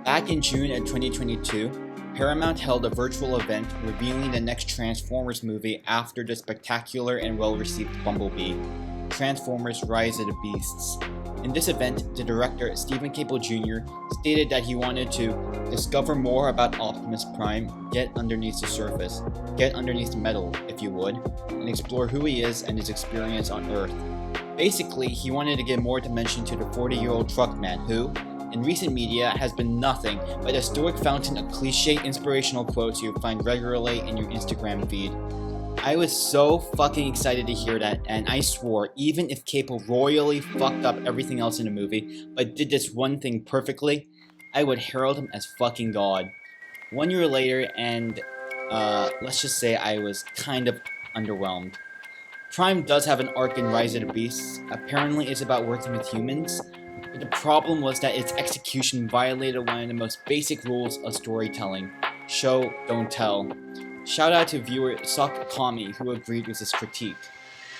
Back in June of 2022, Paramount held a virtual event revealing the next Transformers movie after the spectacular and well-received Bumblebee, Transformers: Rise of the Beasts. In this event, the director, Stephen Caple Jr., stated that he wanted to discover more about Optimus Prime, get underneath the surface, get underneath the metal, if you would, and explore who he is and his experience on Earth. Basically, he wanted to give more dimension to the 40-year-old truckman who, in recent media, has been nothing but a stoic fountain of cliche inspirational quotes you find regularly in your Instagram feed. I was so fucking excited to hear that, and I swore even if Caple royally fucked up everything else in the movie, but did this one thing perfectly, I would herald him as fucking God. 1 year later, and let's just say I was kind of underwhelmed. Prime does have an arc in Rise of the Beasts. Apparently it's about working with humans, but the problem was that its execution violated one of the most basic rules of storytelling: show, don't tell. Shout out to viewer Suck Kami who agreed with this critique.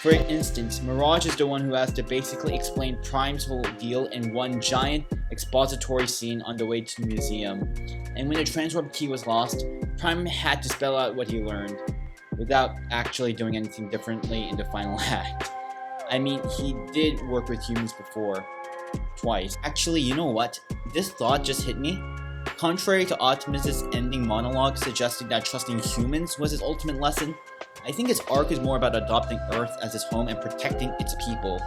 For instance, Mirage is the one who has to basically explain Prime's whole deal in one giant expository scene on the way to the museum. And when the transwarp key was lost, Prime had to spell out what he learned, without actually doing anything differently in the final act. I mean, he did work with humans before. Twice. Actually, you know what? This thought just hit me. Contrary to Optimus' ending monologue suggesting that trusting humans was his ultimate lesson, I think his arc is more about adopting Earth as his home and protecting its people.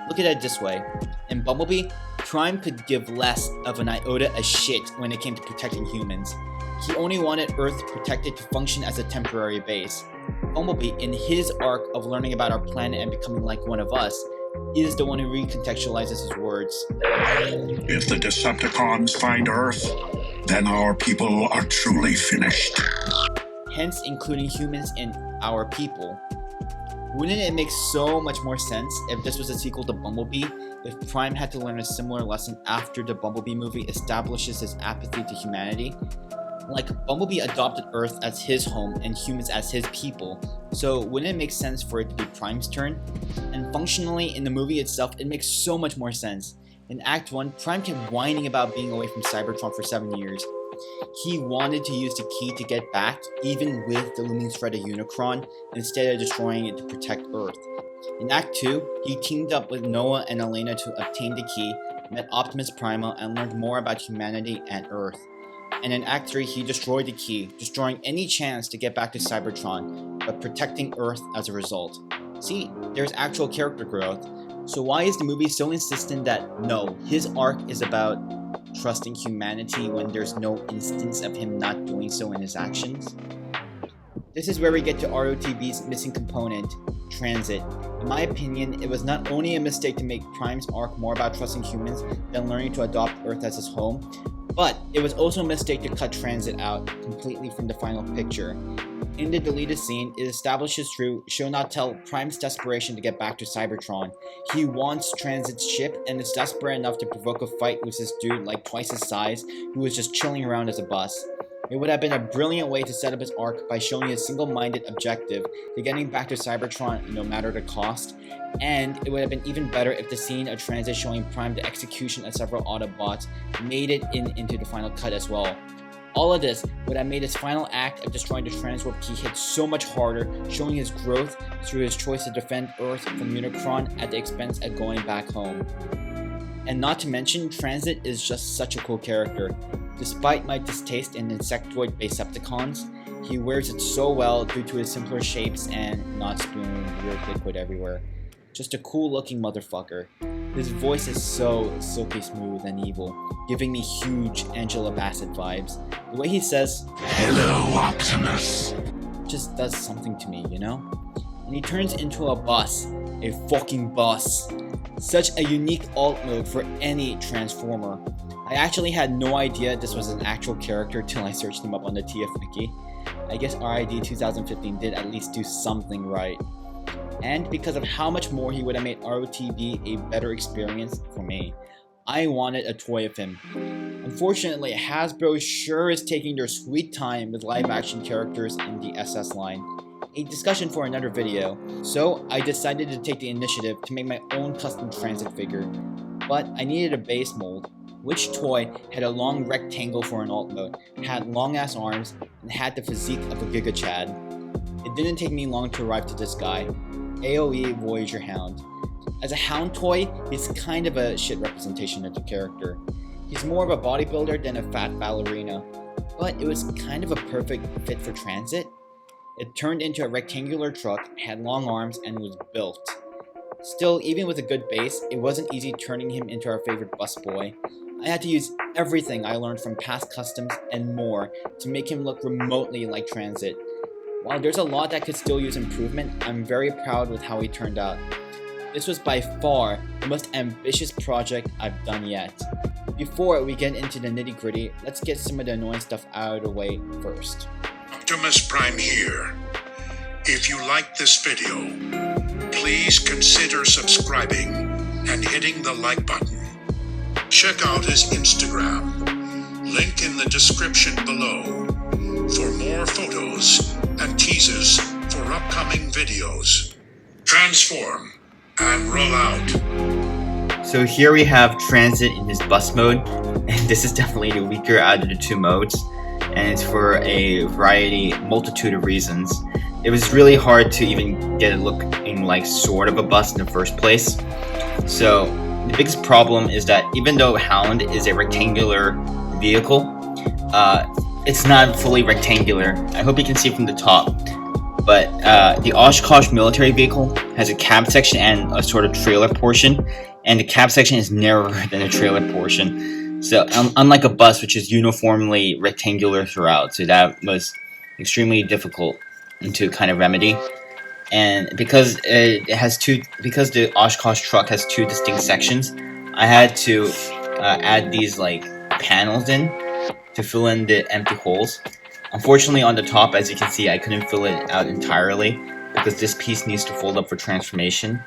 Look at it this way. In Bumblebee, Prime could give less of an iota of shit when it came to protecting humans. He only wanted Earth protected to function as a temporary base. Bumblebee, in his arc of learning about our planet and becoming like one of us, is the one who recontextualizes his words. If the Decepticons find Earth, then our people are truly finished. Hence including humans in our people. Wouldn't it make so much more sense if this was a sequel to Bumblebee, if Prime had to learn a similar lesson after the Bumblebee movie establishes his apathy to humanity? Like, Bumblebee adopted Earth as his home and humans as his people, so wouldn't it make sense for it to be Prime's turn? And functionally, in the movie itself, it makes so much more sense. In Act 1, Prime kept whining about being away from Cybertron for 7 years. He wanted to use the key to get back, even with the looming threat of Unicron, instead of destroying it to protect Earth. In Act 2, he teamed up with Noah and Elena to obtain the key, met Optimus Primal, and learned more about humanity and Earth. And in Act 3, he destroyed the key, destroying any chance to get back to Cybertron, but protecting Earth as a result. See, there's actual character growth. So why is the movie so insistent that, no, his arc is about trusting humanity when there's no instance of him not doing so in his actions? This is where we get to ROTB'S missing component, transit. In my opinion, it was not only a mistake to make Prime's arc more about trusting humans than learning to adopt Earth as his home, but it was also a mistake to cut transit out completely from the final picture. In the deleted scene, it establishes through show not tell Prime's desperation to get back to Cybertron. He wants Transit's ship and is desperate enough to provoke a fight with this dude like twice his size who was just chilling around as a bus. It would have been a brilliant way to set up his arc by showing a single-minded objective to getting back to Cybertron no matter the cost, and it would have been even better if the scene of Transit showing Prime the execution of several Autobots made it into the final cut as well. All of this would have made his final act of destroying the transwarp key hit so much harder, showing his growth through his choice to defend Earth from Unicron at the expense of going back home. And not to mention, Transit is just such a cool character. Despite my distaste in insectoid Decepticons, he wears it so well due to his simpler shapes and not spewing weird liquid everywhere. Just a cool looking motherfucker. His voice is so silky smooth and evil, giving me huge Angela Bassett vibes. The way he says, "Hello, Optimus," just does something to me, you know? And he turns into a bus. A fucking bus. Such a unique alt mode for any Transformer. I actually had no idea this was an actual character till I searched him up on the TF Wiki. I guess RID 2015 did at least do something right. And because of how much more he would have made ROTB a better experience for me, I wanted a toy of him. Unfortunately, Hasbro sure is taking their sweet time with live action characters in the SS line. A discussion for another video, so I decided to take the initiative to make my own custom Transit figure. But I needed a base mold. Which toy had a long rectangle for an alt mode, had long ass arms, and had the physique of a Giga Chad? It didn't take me long to arrive to this guy, AOE Voyager Hound. As a Hound toy, he's kind of a shit representation of the character. He's more of a bodybuilder than a fat ballerina, but it was kind of a perfect fit for Transit. It turned into a rectangular truck, had long arms, and was built. Still, even with a good base, it wasn't easy turning him into our favorite busboy. I had to use everything I learned from past customs and more to make him look remotely like Transit. While there's a lot that could still use improvement, I'm very proud with how he turned out. This was by far the most ambitious project I've done yet. Before we get into the nitty gritty, let's get some of the annoying stuff out of the way first. Optimus Prime here. If you like this video, please consider subscribing and hitting the like button. Check out his Instagram, link in the description below, for more photos and teasers for upcoming videos. Transform and roll out. So here we have Transit in his bus mode, and this is definitely the weaker out of the two modes, and it's for a multitude of reasons. It was really hard to even get it looking like sort of a bus in the first place. So the biggest problem is that even though Hound is a rectangular vehicle, it's not fully rectangular. I hope you can see from the top. But the Oshkosh military vehicle has a cab section and a sort of trailer portion, and the cab section is narrower than the trailer portion. So unlike a bus, which is uniformly rectangular throughout, so that was extremely difficult to kind of remedy. And because the Oshkosh truck has two distinct sections, I had to add these like panels in to fill in the empty holes. Unfortunately, on the top, as you can see, I couldn't fill it out entirely because this piece needs to fold up for transformation.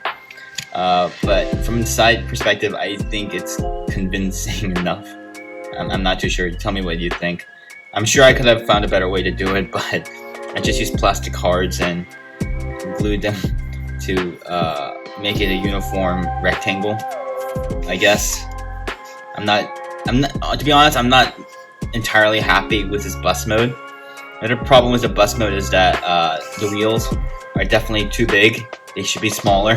But from the side perspective, I think it's convincing enough. I'm not too sure. Tell me what you think. I'm sure I could have found a better way to do it, but I just used plastic cards and glued them to make it a uniform rectangle, I guess. I'm not, to be honest, I'm not entirely happy with this bus mode. Another problem with the bus mode is that the wheels are definitely too big. They should be smaller.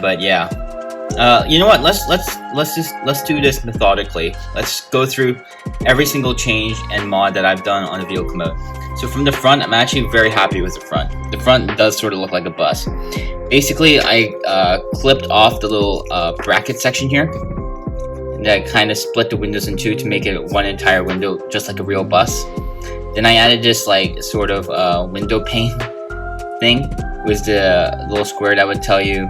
But yeah, you know what? Let's do this methodically. Let's go through every single change and mod that I've done on the vehicle mode. So from the front, I'm actually very happy with the front. The front does sort of look like a bus. Basically, I clipped off the little bracket section here, and I kind of split the windows in two to make it one entire window, just like a real bus. Then I added this like sort of window pane thing with the little square that would tell you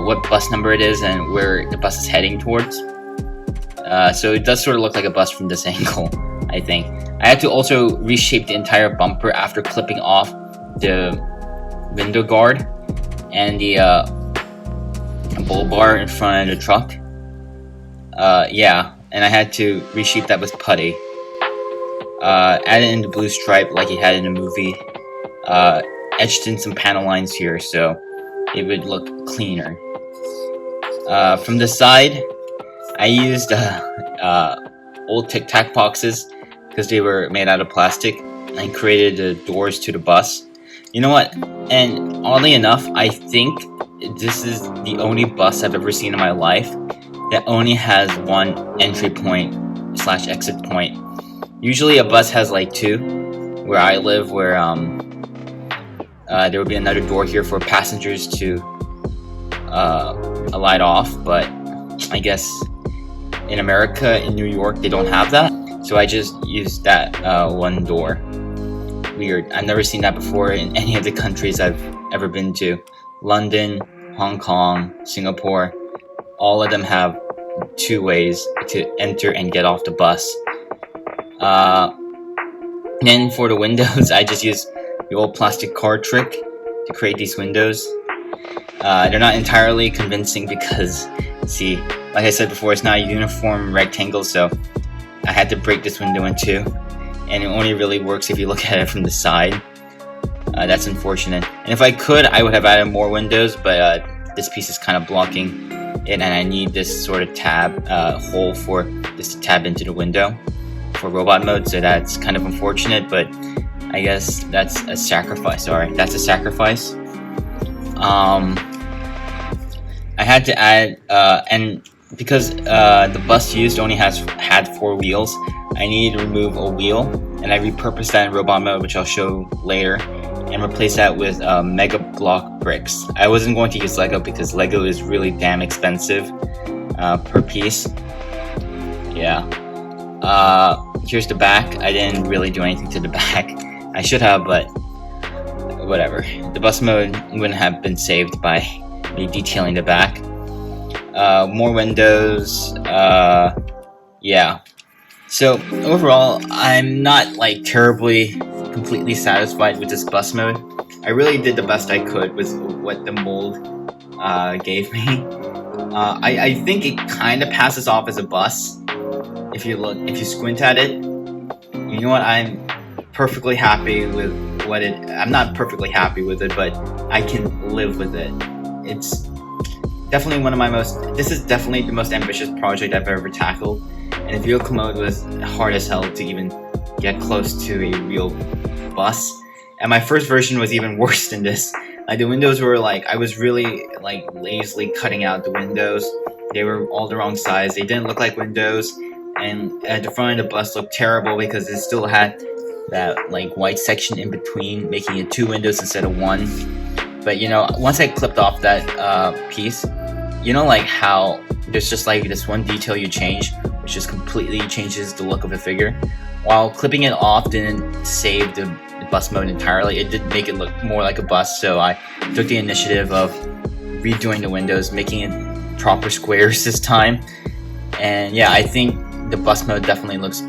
what bus number it is and where the bus is heading towards. So it does sort of look like a bus from this angle, I think. I had to also reshape the entire bumper after clipping off the window guard and the bull bar in front of the truck. Yeah, and I had to reshape that with putty. Added in the blue stripe like he had in the movie. Etched in some panel lines here so it would look cleaner. From the side, I used old Tic Tac boxes because they were made out of plastic, and created the doors to the bus. You know what? And oddly enough, I think this is the only bus I've ever seen in my life that only has one entry point / exit point. Usually a bus has like two. Where I live, where there would be another door here for passengers to alight off, but I guess in America, in New York, they don't have that, so I just used that one door. Weird. I've never seen that before in any of the countries I've ever been to. London, Hong Kong, Singapore, all of them have two ways to enter and get off the bus. Then for the windows, I just use the old plastic card trick to create these windows. They're not entirely convincing because, see, like I said before, it's not a uniform rectangle, so I had to break this window in two, and it only really works if you look at it from the side. That's unfortunate. And if I could, I would have added more windows, but this piece is kind of blocking it, and I need this sort of tab hole for this to tab into the window for robot mode, so that's kind of unfortunate, but I guess that's a sacrifice. Alright, that's a sacrifice. I had to add, and because the bus used only had 4 wheels, I needed to remove a wheel, and I repurposed that in robot mode, which I'll show later, and replace that with Mega Block bricks. I wasn't going to use Lego because Lego is really damn expensive per piece. Yeah. Here's the back. I didn't really do anything to the back. I should have, but whatever. The bus mode wouldn't have been saved by me detailing the back. More windows. Yeah. So overall, I'm not like terribly completely satisfied with this bus mode. I really did the best I could with what the mold gave me. I think it kind of passes off as a bus. If you squint at it, you know what? I'm perfectly happy with what it. I'm not perfectly happy with it, but I can live with it. It's definitely one of my most. This is definitely the most ambitious project I've ever tackled, and vehicle mode was hard as hell to even get close to a real bus. And my first version was even worse than this. Like the windows were like I was really like lazily cutting out the windows. They were all the wrong size. They didn't look like windows. And at the front of the bus looked terrible because it still had that like white section in between, making it 2 windows instead of 1. But you know, once I clipped off that piece, you know, like how there's just like this one detail you change, which just completely changes the look of the figure. While clipping it off didn't save the bus mode entirely, it did make it look more like a bus. So I took the initiative of redoing the windows, making it proper squares this time. And yeah, I think the bus mode definitely looks.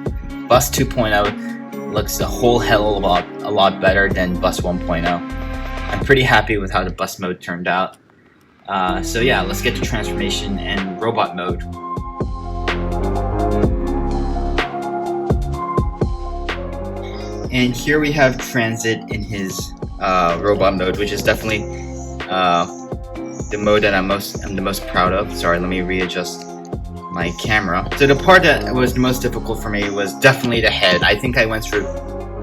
Bus 2.0 looks a whole hell of a lot better than Bus 1.0. I'm pretty happy with how the bus mode turned out. So yeah, let's get to transformation and robot mode. And here we have Transit in his robot mode, which is definitely the mode that I'm the most proud of. Sorry, let me readjust my camera. So the part that was the most difficult for me was definitely the head. I think I went through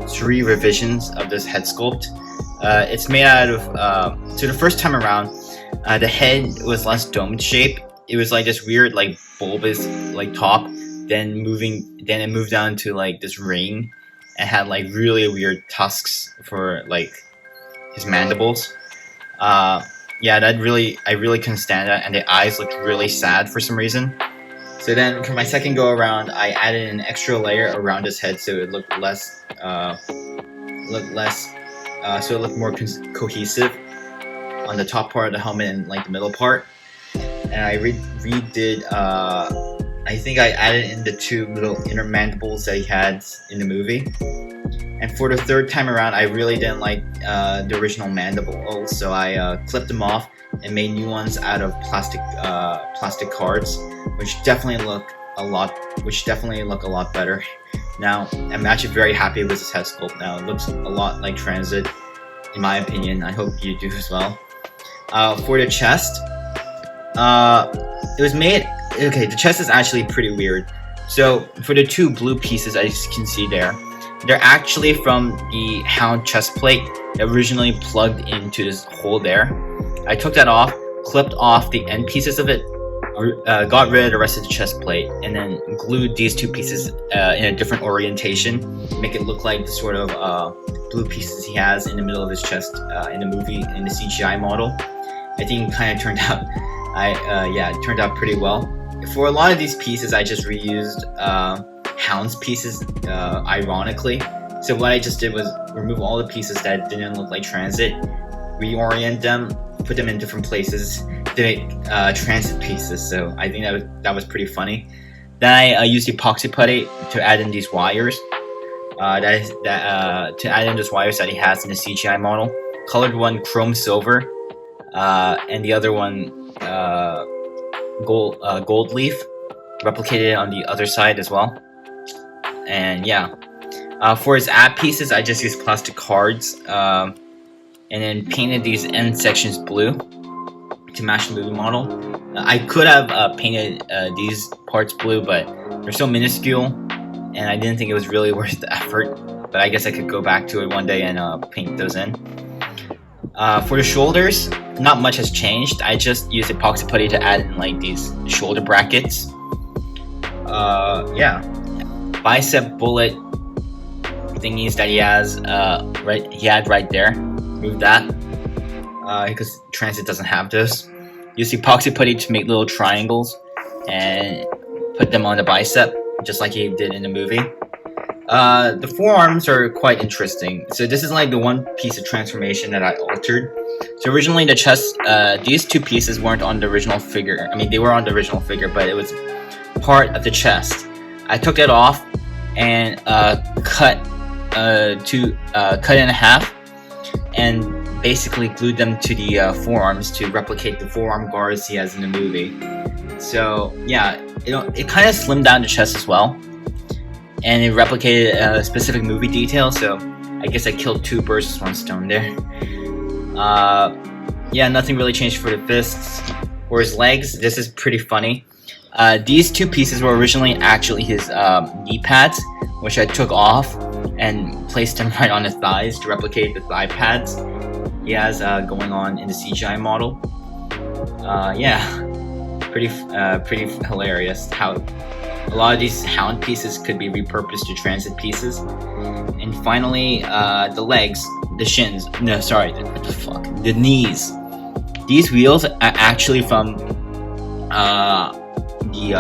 3 revisions of this head sculpt. It's made out of, so the first time around, the head was less domed shape. It was like this weird like bulbous like top, then it moved down to like this ring and had like really weird tusks for like his mandibles. Yeah, I really couldn't stand that, and the eyes looked really sad for some reason. So then for my second go around, I added an extra layer around his head so it looked less, so it looked more cohesive on the top part of the helmet and like the middle part. And I redid, I think I added in the 2 little inner mandibles that he had in the movie. And for the third time around, I really didn't like the original mandibles, so I clipped them off and made new ones out of plastic cards, which definitely look a lot better. Now I'm actually very happy with this head sculpt. Now it looks a lot like Transit, in my opinion. I hope you do as well. For the chest, it was made. Okay, the chest is actually pretty weird. So for the 2 blue pieces, as you can see there, they're actually from the Hound chest plate that originally plugged into this hole there. I took that off, clipped off the end pieces of it, got rid of the rest of the chest plate, and then glued these 2 pieces in a different orientation, make it look like the sort of blue pieces he has in the middle of his chest in the movie, in the CGI model. I think it kind of turned out, it turned out pretty well. For a lot of these pieces, I just reused Hound's pieces, ironically. So what I just did was remove all the pieces that didn't look like Transit, reorient them, put them in different places to make Transit pieces. So I think that was pretty funny. Then I used epoxy putty to add in these wires. To add in those wires that he has in the CGI model. Colored one chrome silver, and the other one gold leaf, replicated it on the other side as well. And yeah, for his ab pieces, I just used plastic cards, and then painted these end sections blue to match the movie model. I could have painted these parts blue, but they're so minuscule, and I didn't think it was really worth the effort. But I guess I could go back to it one day and paint those in. For the shoulders, not much has changed. I just used epoxy putty to add in like these shoulder brackets. Bicep bullet thingies that he had right there. Move that because Transit doesn't have those. Use epoxy putty to make little triangles and put them on the bicep, just like he did in the movie. The forearms are quite interesting. So this is like the one piece of transformation that I altered. So originally the chest, these 2 pieces weren't on the original figure. I mean, they were on the original figure, but it was part of the chest. I took it off and cut it in half, and basically glued them to the forearms to replicate the forearm guards he has in the movie. So yeah, it kind of slimmed down the chest as well, and it replicated a specific movie detail. So I guess I killed 2 birds with 1 stone there. Yeah, nothing really changed for the fists. For his legs, this is pretty funny. These 2 pieces were originally actually his knee pads, which I took off and placed them right on his thighs to replicate the thigh pads he has going on in the CGI model. Pretty hilarious how a lot of these Hound pieces could be repurposed to Transit pieces. And finally, the legs, the shins. No, sorry, the knees. These wheels are actually from the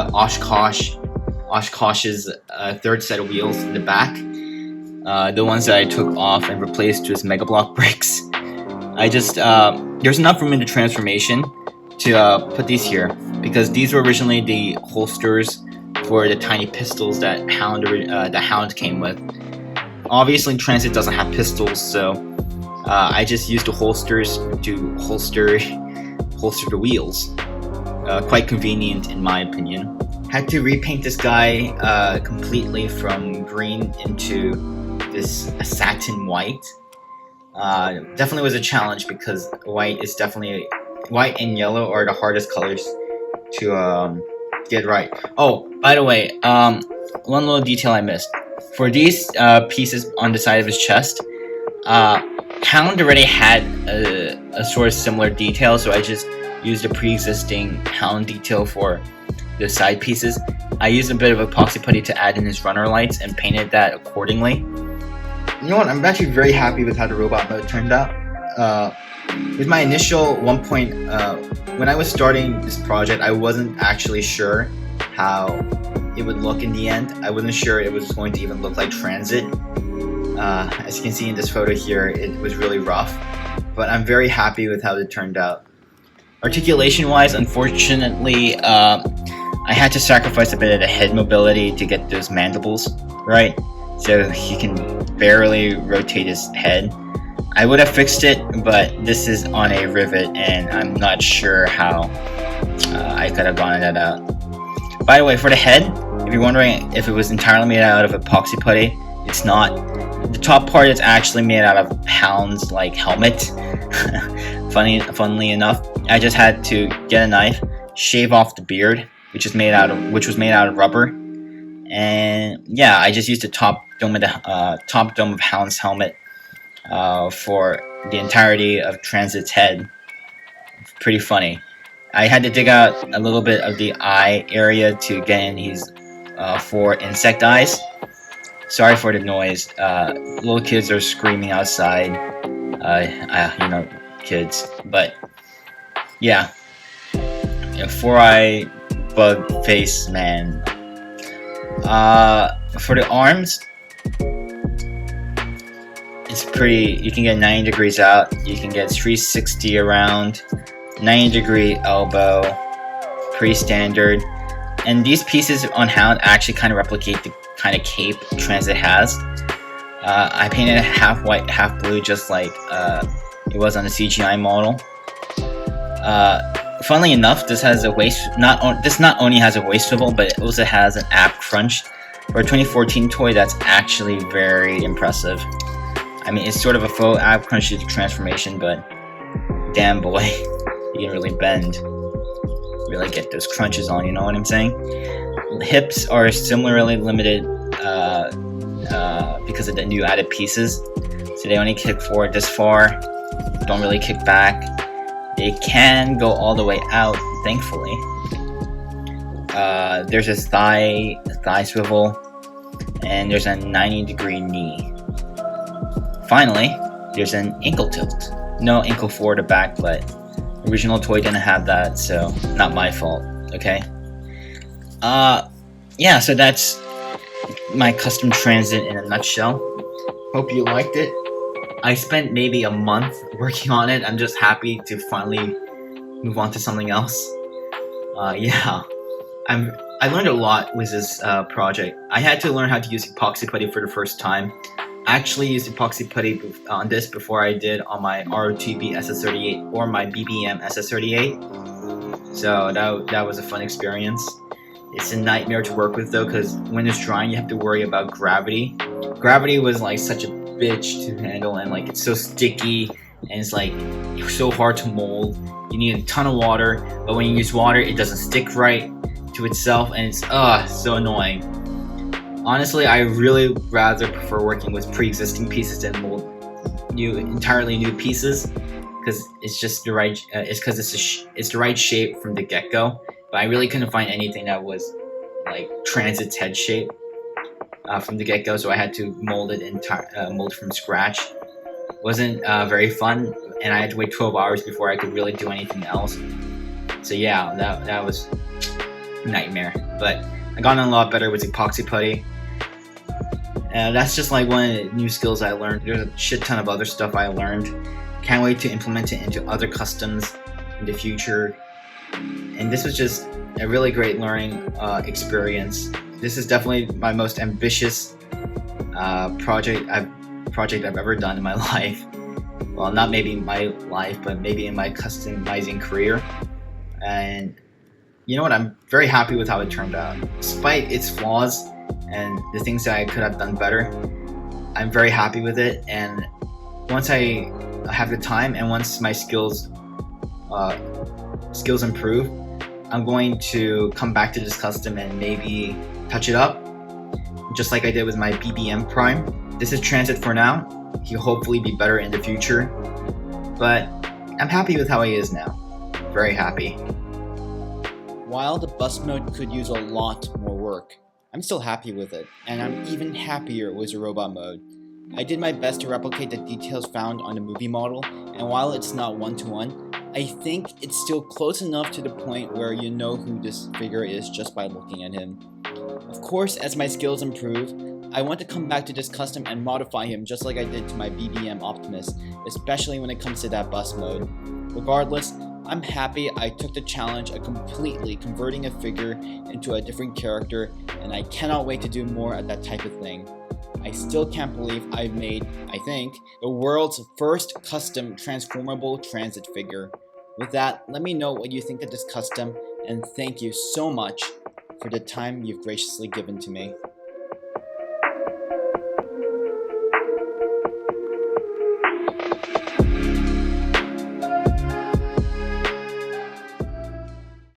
Oshkosh's 3rd set of wheels in the back. The ones that I took off and replaced with Mega Block bricks. I just there's enough room in the transformation to put these here, because these were originally the holsters for the tiny pistols that Hound came with. Obviously, Transit doesn't have pistols, so I just used the holsters to holster the wheels. Quite convenient in my opinion. Had to repaint this guy completely from green into this satin white. Definitely was a challenge because white and yellow are the hardest colors to get right. Oh, by the way, one little detail I missed. For these pieces on the side of his chest, Hound already had a sort of similar detail, so I just used a pre-existing Hound detail for the side pieces. I used a bit of epoxy putty to add in his runner lights and painted that accordingly. You know what? I'm actually very happy with how the robot mode turned out. With my initial when I was starting this project, I wasn't actually sure how it would look in the end. I wasn't sure it was going to even look like Transit. As you can see in this photo here, it was really rough, but I'm very happy with how it turned out. Articulation wise, unfortunately, I had to sacrifice a bit of the head mobility to get those mandibles right, so he can barely rotate his head. I would have fixed it, but this is on a rivet and I'm not sure how I could have gotten that out. By the way, for the head, if you're wondering if it was entirely made out of epoxy putty, it's not. The top part is actually made out of Hound's like helmet. Funnily enough, I just had to get a knife, shave off the beard, which was made out of rubber, And yeah, I just used the top dome of Hound's helmet for the entirety of Transit's head. Pretty funny. I had to dig out a little bit of the eye area to get in his 4 insect eyes. Sorry for the noise. Little kids are screaming outside. Kids. But yeah, 4-eye bug face man. For the arms, it's pretty. You can get 90 degrees out. You can get 360 around. 90-degree elbow, pretty standard. And these pieces on Hound actually kind of replicate the kind of cape Transit has. I painted it half white, half blue, just like it was on the CGI model. Funnily enough, this has a waist. This not only has a waist swivel, but it also has an ab crunch. For a 2014 toy, that's actually very impressive. I mean, it's sort of a faux ab crunch due to transformation, but damn boy, you can really bend. Really get those crunches on, you know what I'm saying? Hips are similarly limited because of the new added pieces. So they only kick forward this far, don't really kick back. They can go all the way out, thankfully. There's a thigh swivel, and there's a 90-degree knee. Finally, there's an ankle tilt. No ankle forward or back, but original toy didn't have that, so not my fault, okay? Yeah, so that's my custom Transit in a nutshell. Hope you liked it. I spent maybe a month working on it. I'm just happy to finally move on to something else. Yeah, I learned a lot with this project. I had to learn how to use epoxy putty for the first time. I actually used epoxy putty on this before I did on my ROTB SS38 or my BBM SS38. So that was a fun experience. It's a nightmare to work with though, because when it's drying you have to worry about gravity. Gravity was like such a bitch to handle, and like it's so sticky and it's like so hard to mold. You need a ton of water, but when you use water it doesn't stick right to itself, and it's so annoying. Honestly, I really rather prefer working with pre-existing pieces than mold entirely new pieces, because it's just the right. It's the right shape from the get-go. But I really couldn't find anything that was like Transit's head shape from the get-go, so I had to mold it from scratch. Wasn't very fun, and I had to wait 12 hours before I could really do anything else. So yeah, that was a nightmare. But I got on a lot better with epoxy putty. That's just like one of the new skills I learned. There's a shit ton of other stuff I learned. Can't wait to implement it into other customs in the future. And this was just a really great learning experience. This is definitely my most ambitious project I've ever done in my life. Well, not maybe in my life, but maybe in my customizing career. And you know what? I'm very happy with how it turned out. Despite its flaws and the things that I could have done better, I'm very happy with it. And once I have the time and once my skills improve, I'm going to come back to this custom and maybe touch it up, just like I did with my BBM Prime. This is Transit for now. He'll hopefully be better in the future, but I'm happy with how he is now. Very happy. While the bus mode could use a lot more work, I'm still happy with it, and I'm even happier with the robot mode. I did my best to replicate the details found on the movie model, and while it's not one-to-one, I think it's still close enough to the point where you know who this figure is just by looking at him. Of course, as my skills improve, I want to come back to this custom and modify him just like I did to my BBM Optimus, especially when it comes to that bus mode. Regardless, I'm happy I took the challenge of completely converting a figure into a different character, and I cannot wait to do more of that type of thing. I still can't believe I've made, I think, the world's first custom transformable Transit figure. With that, let me know what you think of this custom, and thank you so much for the time you've graciously given to me.